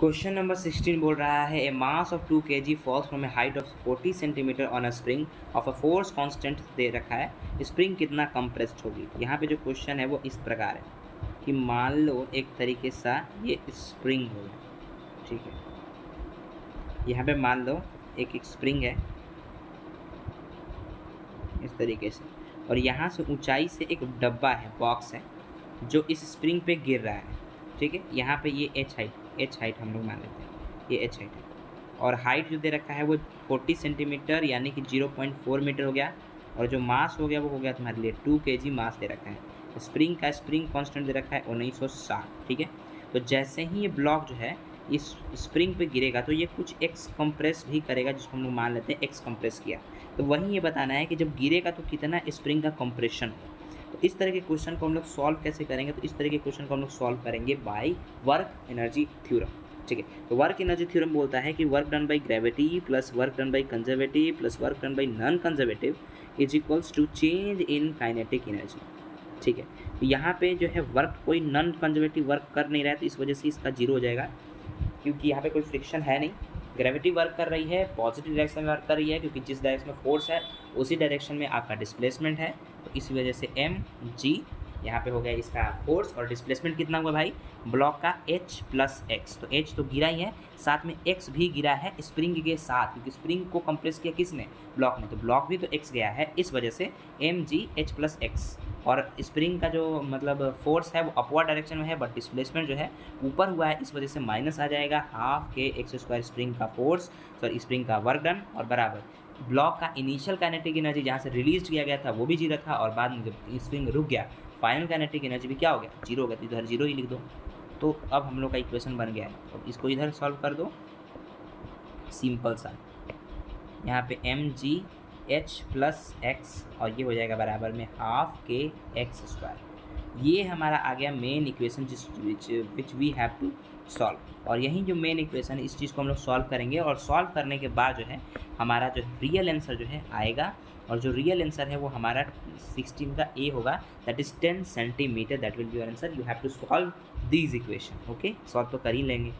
Question number 16 बोल रहा है a mass of 2 kg falls from a height of 40 centimetre on a spring of a force constant दे रखा है, spring कितना कंप्रेस्ड होगी। यहाँ पे जो क्वेश्चन है वो इस प्रकार है कि मान लो एक तरीके सा ये स्प्रिंग हो गया, ठीक है। यहाँ पे मान लो एक स्प्रिंग है इस तरीके से, और यहाँ से ऊंचाई से एक डब्बा है, बॉक्स है, जो इस स्प्रिंग पे गिर रहा है, ठीक है। यहाँ पे ये एच हाइट हम लोग मान लेते हैं, ये एच हाइट है, और हाइट जो दे रखा है वो 40 सेंटीमीटर यानी कि 0.4 मीटर हो गया, और जो मास हो गया वो हो गया तुम्हारे लिए 2 kg मास दे रखा है। स्प्रिंग का स्प्रिंग कांस्टेंट दे रखा है 1960, ठीक है। तो जैसे ही ये ब्लॉक जो है इस स्प्रिंग पे गिरेगा तो ये कुछ एक्स कंप्रेस भी करेगा, जिसको हम लोग मान लेते हैं एक्स कंप्रेस किया। तो वही ये बताना है कि जब गिरेगा तो कितना स्प्रिंग का कंप्रेशन हो। तो इस तरह के क्वेश्चन को हम लोग सॉल्व कैसे करेंगे, तो इस तरह के क्वेश्चन को हम लोग सॉल्व करेंगे बाय वर्क एनर्जी थ्योरम, ठीक है। तो वर्क एनर्जी थ्योरम बोलता है कि work done by gravity plus work done by conservative plus work done by non conservative is equals to change in kinetic energy, ठीक है। तो यहाँ पे जो है वर्क कोई नॉन कंजर्वेटिव वर्क कर नहीं रहा है, तो इस वजह से इसका जीरो हो जाएगा, क्योंकि यहाँ पे कोई फ्रिक्शन है नहीं। ग्रेविटी वर्क कर रही है, पॉजिटिव डायरेक्शन में वर्क कर रही है, क्योंकि जिस डायरेक्शन में फोर्स है उसी डायरेक्शन में आपका डिस्प्लेसमेंट है। तो इसी वजह से एम जी यहाँ पे हो गया इसका फोर्स, और डिस्प्लेसमेंट कितना हुआ भाई ब्लॉक का एच प्लस एक्स। तो एच तो गिरा ही है, साथ में एक्स भी गिरा है स्प्रिंग के साथ, क्योंकि स्प्रिंग को कंप्रेस किया किसने, ब्लॉक ने, तो ब्लॉक भी तो एक्स गया है, इस वजह से M G H plus X. और स्प्रिंग का जो मतलब फोर्स है वो अपवर्ड डायरेक्शन में है, बट डिस्प्लेसमेंट जो है ऊपर हुआ है, इस वजह से माइनस आ जाएगा हाफ के एक्स स्क्वायर स्प्रिंग का फोर्स, सॉरी स्प्रिंग का वर्क डन, और बराबर ब्लॉक का इनिशियल काइनेटिक एनर्जी जहाँ से रिलीज किया गया था वो भी जीरो था, और बाद में जब स्प्रिंग रुक गया फाइनल काइनेटिक एनर्जी भी क्या हो गया, जीरो हो गया। तो इधर जीरो ही लिख दो। तो अब हम लोग का इक्वेशन बन गया है, अब इसको इधर सॉल्व कर दो, सिंपल सा। यहाँ पे M G H plus X, और ये हो जाएगा बराबर में हाफ के एक्स स्क्वायर। ये हमारा आ गया main equation which we have to solve. और यही जो मेन इक्वेशन है इस चीज़ को हम लोग सॉल्व करेंगे, और सॉल्व करने के बाद जो है हमारा जो रियल आंसर जो है आएगा, और जो रियल आंसर है वो हमारा 16 का ए होगा, that is 10 centimetre, that will be your answer. You have to solve these equation, okay. Solve तो कर ही लेंगे।